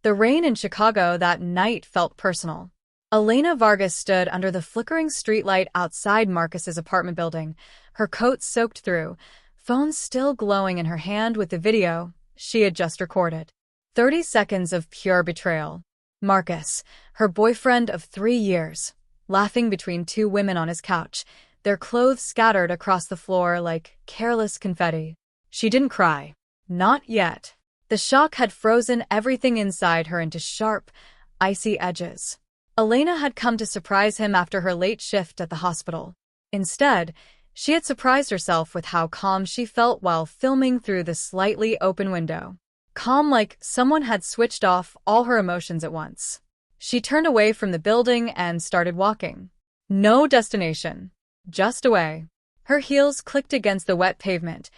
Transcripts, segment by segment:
The rain in Chicago that night felt personal. Elena Vargas stood under the flickering streetlight outside Marcus's apartment building, her coat soaked through, phone still glowing in her hand with the video she had just recorded. 30 seconds of pure betrayal. Marcus, her boyfriend of 3 years, laughing between two women on his couch, their clothes scattered across the floor like careless confetti. She didn't cry. Not yet. The shock had frozen everything inside her into sharp, icy edges. Elena had come to surprise him after her late shift at the hospital. Instead, she had surprised herself with how calm she felt while filming through the slightly open window. Calm like someone had switched off all her emotions at once. She turned away from the building and started walking. No destination. Just away. Her heels clicked against the wet pavement,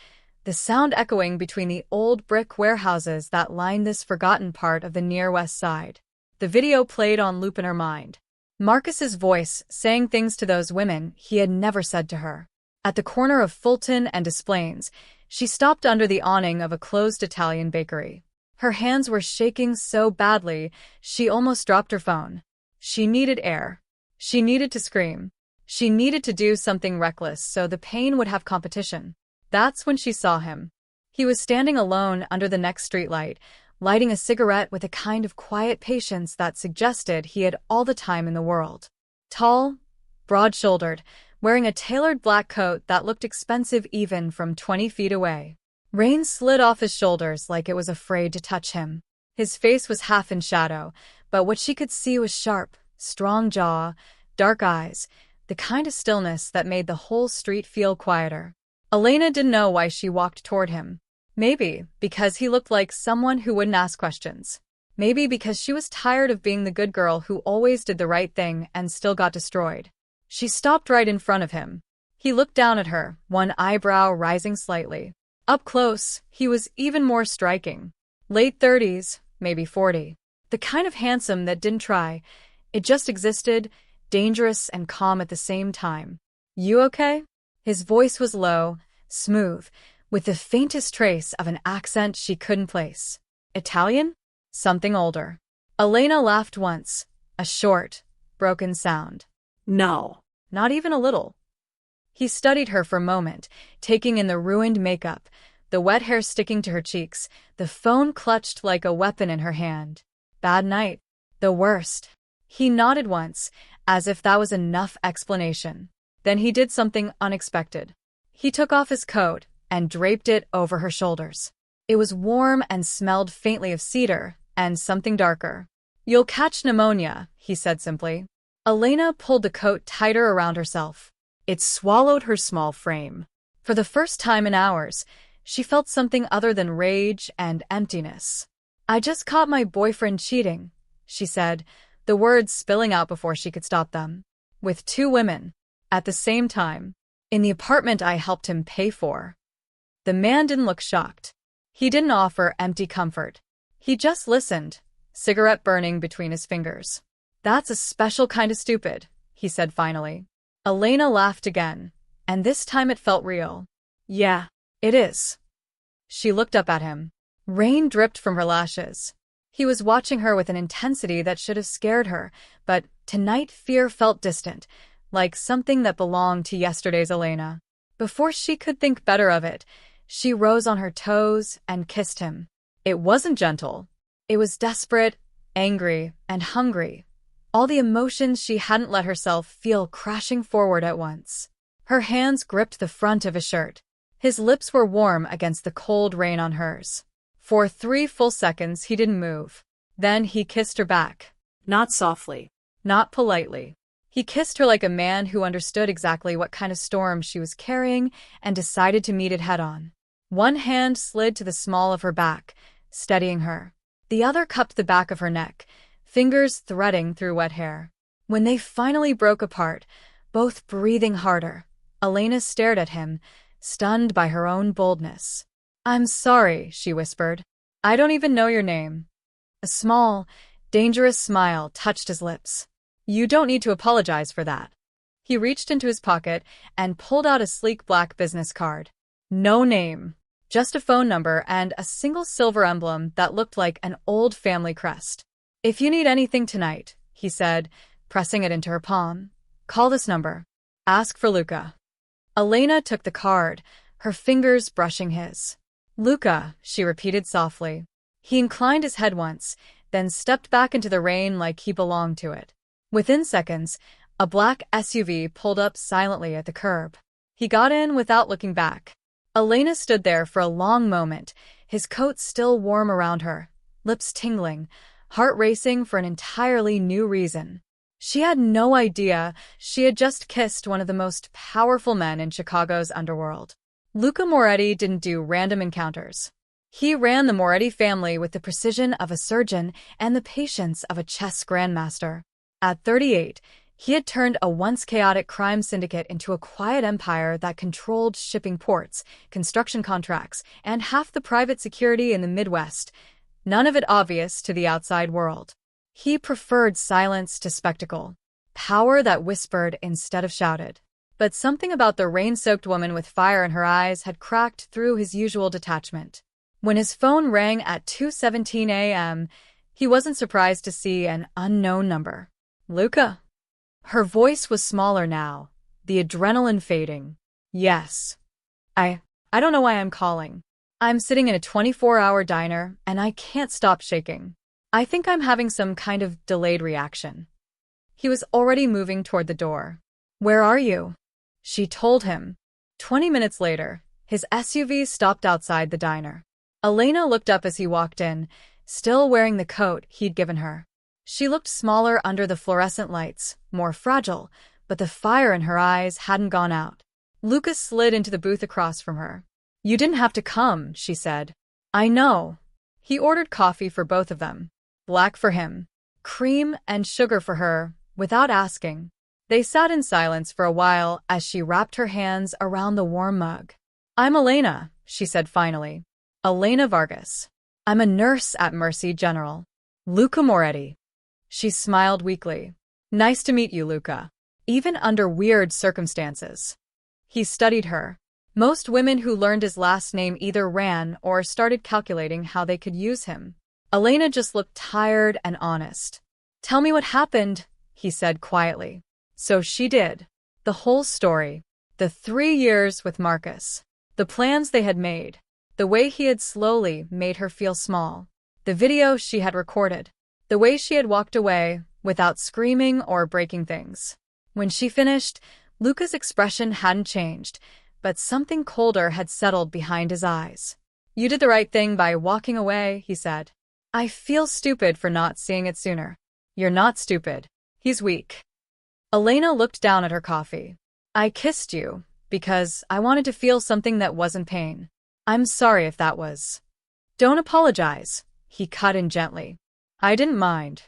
the sound echoing between the old brick warehouses that lined this forgotten part of the near West Side. The video played on loop in her mind. Marcus's voice saying things to those women he had never said to her. At the corner of Fulton and Des Plaines, she stopped under the awning of a closed Italian bakery. Her hands were shaking so badly, she almost dropped her phone. She needed air. She needed to scream. She needed to do something reckless so the pain would have competition. That's when she saw him. He was standing alone under the next streetlight, lighting a cigarette with a kind of quiet patience that suggested he had all the time in the world. Tall, broad-shouldered, wearing a tailored black coat that looked expensive even from 20 feet away. Rain slid off his shoulders like it was afraid to touch him. His face was half in shadow, but what she could see was sharp, strong jaw, dark eyes, the kind of stillness that made the whole street feel quieter. Elena didn't know why she walked toward him. Maybe because he looked like someone who wouldn't ask questions. Maybe because she was tired of being the good girl who always did the right thing and still got destroyed. She stopped right in front of him. He looked down at her, one eyebrow rising slightly. Up close, he was even more striking. Late 30s, maybe 40. The kind of handsome that didn't try. It just existed, dangerous and calm at the same time. You okay? His voice was low, smooth, with the faintest trace of an accent she couldn't place. Italian? Something older. Elena laughed once, a short, broken sound. No. Not even a little. He studied her for a moment, taking in the ruined makeup, the wet hair sticking to her cheeks, the phone clutched like a weapon in her hand. Bad night. The worst. He nodded once, as if that was enough explanation. Then he did something unexpected. He took off his coat and draped it over her shoulders. It was warm and smelled faintly of cedar and something darker. You'll catch pneumonia, he said simply. Elena pulled the coat tighter around herself. It swallowed her small frame. For the first time in hours, she felt something other than rage and emptiness. I just caught my boyfriend cheating, she said, the words spilling out before she could stop them. With 2 women. At the same time. In the apartment I helped him pay for. The man didn't look shocked. He didn't offer empty comfort. He just listened, cigarette burning between his fingers. That's a special kind of stupid, he said finally. Elena laughed again, and this time it felt real. Yeah, it is. She looked up at him. Rain dripped from her lashes. He was watching her with an intensity that should have scared her, but tonight fear felt distant, like something that belonged to yesterday's Elena. Before she could think better of it, she rose on her toes and kissed him. It wasn't gentle. It was desperate, angry, and hungry. All the emotions she hadn't let herself feel crashing forward at once. Her hands gripped the front of his shirt. His lips were warm against the cold rain on hers. For 3 full seconds he didn't move. Then he kissed her back. Not softly. Not politely. He kissed her like a man who understood exactly what kind of storm she was carrying and decided to meet it head-on. One hand slid to the small of her back, steadying her. The other cupped the back of her neck, fingers threading through wet hair. When they finally broke apart, both breathing harder, Elena stared at him, stunned by her own boldness. I'm sorry, she whispered. I don't even know your name. A small, dangerous smile touched his lips. You don't need to apologize for that. He reached into his pocket and pulled out a sleek black business card. No name. Just a phone number and a single silver emblem that looked like an old family crest. "If you need anything tonight," he said, pressing it into her palm, "call this number. Ask for Luca." Elena took the card, her fingers brushing his. "Luca," she repeated softly. He inclined his head once, then stepped back into the rain like he belonged to it. Within seconds, a black SUV pulled up silently at the curb. He got in without looking back. Elena stood there for a long moment, his coat still warm around her, lips tingling, heart racing for an entirely new reason. She had no idea she had just kissed one of the most powerful men in Chicago's underworld. Luca Moretti didn't do random encounters. He ran the Moretti family with the precision of a surgeon and the patience of a chess grandmaster. At 38, he had turned a once chaotic crime syndicate into a quiet empire that controlled shipping ports, construction contracts, and half the private security in the Midwest, none of it obvious to the outside world. He preferred silence to spectacle, power that whispered instead of shouted. But something about the rain-soaked woman with fire in her eyes had cracked through his usual detachment. When his phone rang at 2:17 a.m., he wasn't surprised to see an unknown number. "Luca?" Her voice was smaller now, the adrenaline fading. "Yes. I don't know why I'm calling. I'm sitting in a 24-hour diner, and I can't stop shaking. I think I'm having some kind of delayed reaction." He was already moving toward the door. "Where are you?" She told him. 20 minutes later, his SUV stopped outside the diner. Elena looked up as he walked in, still wearing the coat he'd given her. She looked smaller under the fluorescent lights, more fragile, but the fire in her eyes hadn't gone out. Lucas slid into the booth across from her. "You didn't have to come," she said. "I know." He ordered coffee for both of them. Black for him, cream and sugar for her, without asking. They sat in silence for a while as she wrapped her hands around the warm mug. "I'm Elena," she said finally. "Elena Vargas. I'm a nurse at Mercy General. Luca Moretti." She smiled weakly. "Nice to meet you, Luca. Even under weird circumstances." He studied her. Most women who learned his last name either ran or started calculating how they could use him. Elena just looked tired and honest. "Tell me what happened," he said quietly. So she did. The whole story. The 3 years with Marcus. The plans they had made. The way he had slowly made her feel small. The video she had recorded. The way she had walked away, without screaming or breaking things. When she finished, Luca's expression hadn't changed, but something colder had settled behind his eyes. "You did the right thing by walking away," he said. "I feel stupid for not seeing it sooner." "You're not stupid. He's weak." Elena looked down at her coffee. "I kissed you because I wanted to feel something that wasn't pain. I'm sorry if that was." "Don't apologize," he cut in gently. "I didn't mind."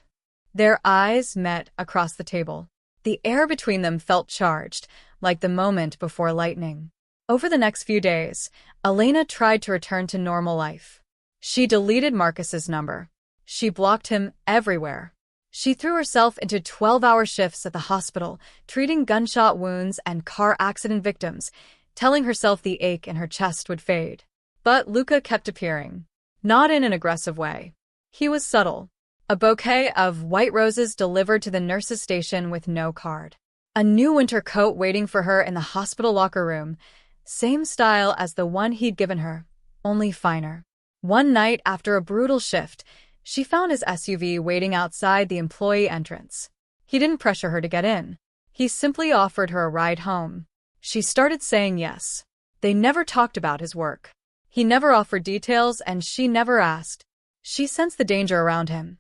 Their eyes met across the table. The air between them felt charged, like the moment before lightning. Over the next few days, Elena tried to return to normal life. She deleted Marcus's number. She blocked him everywhere. She threw herself into 12-hour shifts at the hospital, treating gunshot wounds and car accident victims, telling herself the ache in her chest would fade. But Luca kept appearing. Not in an aggressive way. He was subtle. A bouquet of white roses delivered to the nurse's station with no card. A new winter coat waiting for her in the hospital locker room. Same style as the one he'd given her, only finer. One night after a brutal shift, she found his SUV waiting outside the employee entrance. He didn't pressure her to get in. He simply offered her a ride home. She started saying yes. They never talked about his work. He never offered details and she never asked. She sensed the danger around him.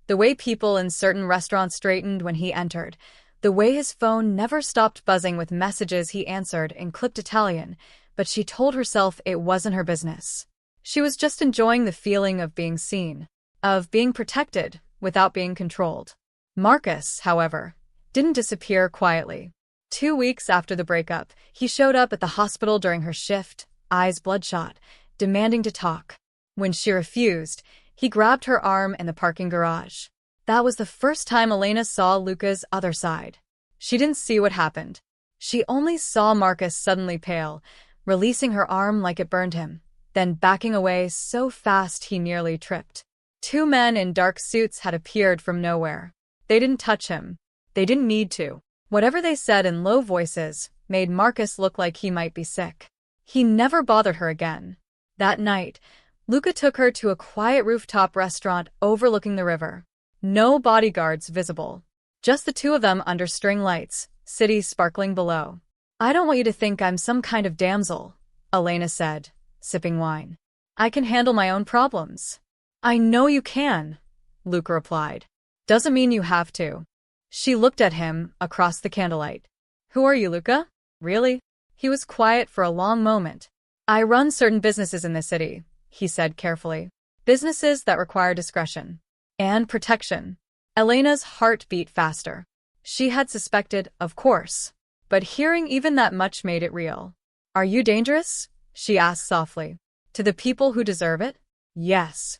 The way people in certain restaurants straightened when he entered. The way his phone never stopped buzzing with messages he answered in clipped Italian, but she told herself it wasn't her business. She was just enjoying the feeling of being seen, of being protected without being controlled. Marcus, however, didn't disappear quietly. 2 weeks after the breakup, he showed up at the hospital during her shift, eyes bloodshot, demanding to talk. When she refused, he grabbed her arm in the parking garage. That was the first time Elena saw Luca's other side. She didn't see what happened. She only saw Marcus suddenly pale, releasing her arm like it burned him. then backing away so fast he nearly tripped. Two men in dark suits had appeared from nowhere. They didn't touch him. They didn't need to. Whatever they said in low voices made Marcus look like he might be sick. He never bothered her again. That night, Luca took her to a quiet rooftop restaurant overlooking the river. No bodyguards visible. Just the two of them under string lights, city sparkling below. "I don't want you to think I'm some kind of damsel," Elena said, sipping wine. "I can handle my own problems." "I know you can," Luca replied. "Doesn't mean you have to." She looked at him across the candlelight. "Who are you, Luca? Really?" He was quiet for a long moment. "I run certain businesses in this city," he said carefully. "Businesses that require discretion. And protection." Elena's heart beat faster. She had suspected, of course. But hearing even that much made it real. "Are you dangerous?" she asked softly. "To the people who deserve it?" "Yes."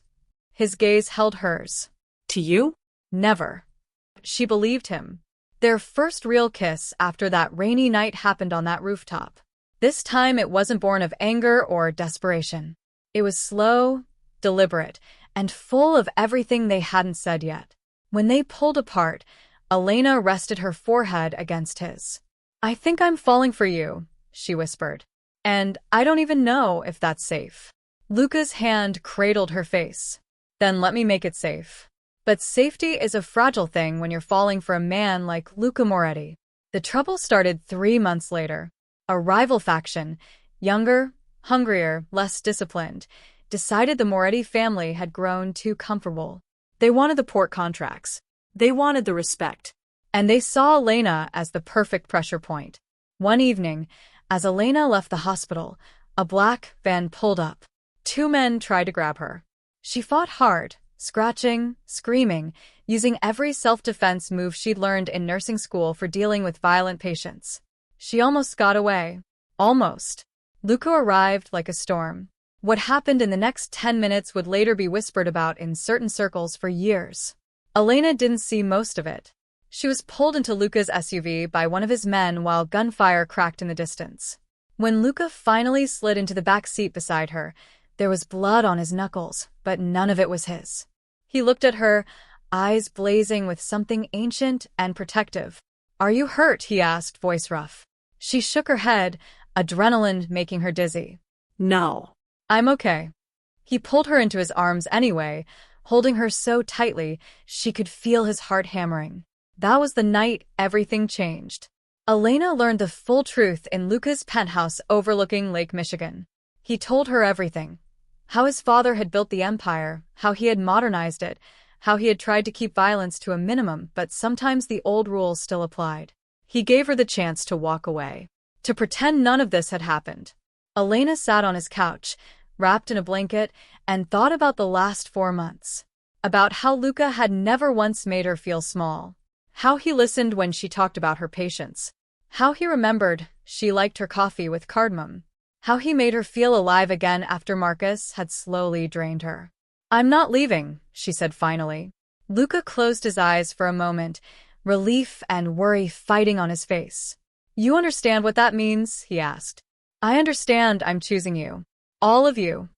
His gaze held hers. To you? "Never." She believed him. Their first real kiss after that rainy night happened on that rooftop. This time it wasn't born of anger or desperation. It was slow, deliberate, and full of everything they hadn't said yet. When they pulled apart, Elena rested her forehead against his. "I think I'm falling for you," she whispered. "And I don't even know if that's safe." Luca's hand cradled her face. "Then let me make it safe." But safety is a fragile thing when you're falling for a man like Luca Moretti. The trouble started 3 months later. A rival faction, younger, hungrier, less disciplined, decided the Moretti family had grown too comfortable. They wanted the port contracts. They wanted the respect. And they saw Elena as the perfect pressure point. One evening, as Elena left the hospital, a black van pulled up. 2 men tried to grab her. She fought hard, scratching, screaming, using every self-defense move she'd learned in nursing school for dealing with violent patients. She almost got away. Almost. Luca arrived like a storm. What happened in the next 10 minutes would later be whispered about in certain circles for years. Elena didn't see most of it. She was pulled into Luca's SUV by one of his men while gunfire cracked in the distance. When Luca finally slid into the back seat beside her, there was blood on his knuckles, but none of it was his. He looked at her, eyes blazing with something ancient and protective. "Are you hurt?" he asked, voice rough. She shook her head, adrenaline making her dizzy. "No." "I'm okay." He pulled her into his arms anyway, holding her so tightly she could feel his heart hammering. That was the night everything changed. Elena learned the full truth in Luca's penthouse overlooking Lake Michigan. He told her everything. How his father had built the empire, how he had modernized it, how he had tried to keep violence to a minimum, but sometimes the old rules still applied. He gave her the chance to walk away, to pretend none of this had happened. Elena sat on his couch, wrapped in a blanket, and thought about the last 4 months. About how Luca had never once made her feel small. How he listened when she talked about her patients. How he remembered she liked her coffee with cardamom. How he made her feel alive again after Marcus had slowly drained her. "I'm not leaving," she said finally. Luca closed his eyes for a moment, relief and worry fighting on his face. "You understand what that means?" he asked. "I understand I'm choosing you. All of you."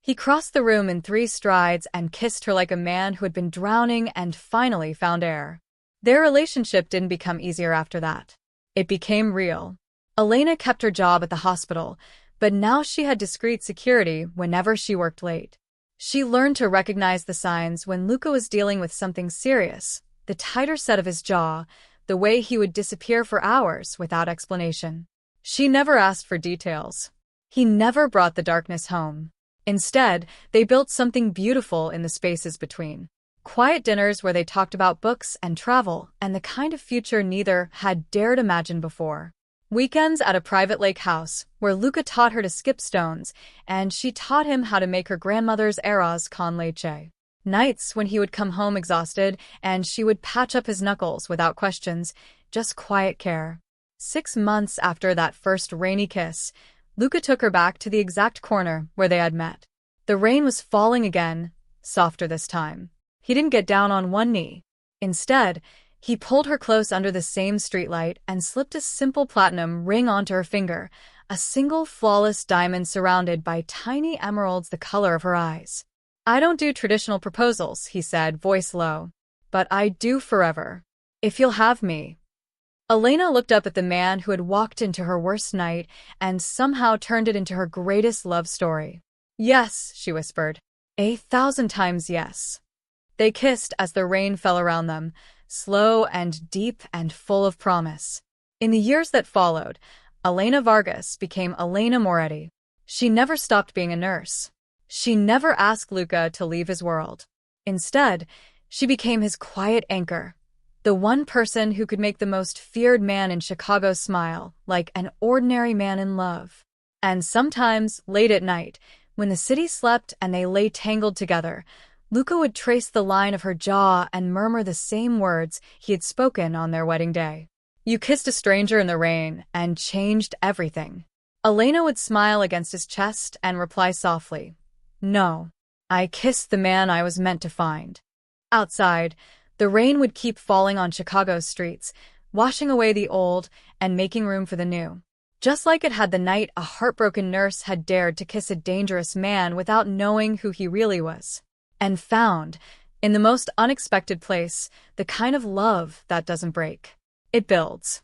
He crossed the room in 3 strides and kissed her like a man who had been drowning and finally found air. Their relationship didn't become easier after that. It became real. Elena kept her job at the hospital, but now she had discreet security whenever she worked late. She learned to recognize the signs when Luca was dealing with something serious, the tighter set of his jaw, the way he would disappear for hours without explanation. She never asked for details. He never brought the darkness home. Instead, they built something beautiful in the spaces between. Quiet dinners where they talked about books and travel and the kind of future neither had dared imagine before. Weekends at a private lake house where Luca taught her to skip stones and she taught him how to make her grandmother's arroz con leche. Nights when he would come home exhausted and she would patch up his knuckles without questions, just quiet care. 6 months after that first rainy kiss, Luca took her back to the exact corner where they had met. The rain was falling again, softer this time. He didn't get down on one knee. Instead, he pulled her close under the same streetlight and slipped a simple platinum ring onto her finger, a single flawless diamond surrounded by tiny emeralds the color of her eyes. "I don't do traditional proposals," he said, voice low. "But I do forever. If you'll have me." Elena looked up at the man who had walked into her worst night and somehow turned it into her greatest love story. "Yes," she whispered. 1,000 times yes. They kissed as the rain fell around them, slow and deep and full of promise. In the years that followed, Elena Vargas became Elena Moretti. She never stopped being a nurse. She never asked Luca to leave his world. Instead, she became his quiet anchor, the one person who could make the most feared man in Chicago smile like an ordinary man in love. And sometimes, late at night, when the city slept and they lay tangled together, Luca would trace the line of her jaw and murmur the same words he had spoken on their wedding day. "You kissed a stranger in the rain and changed everything." Elena would smile against his chest and reply softly, "No, I kissed the man I was meant to find." Outside, the rain would keep falling on Chicago's streets, washing away the old and making room for the new. Just like it had the night a heartbroken nurse had dared to kiss a dangerous man without knowing who he really was. And found, in the most unexpected place, the kind of love that doesn't break. It builds.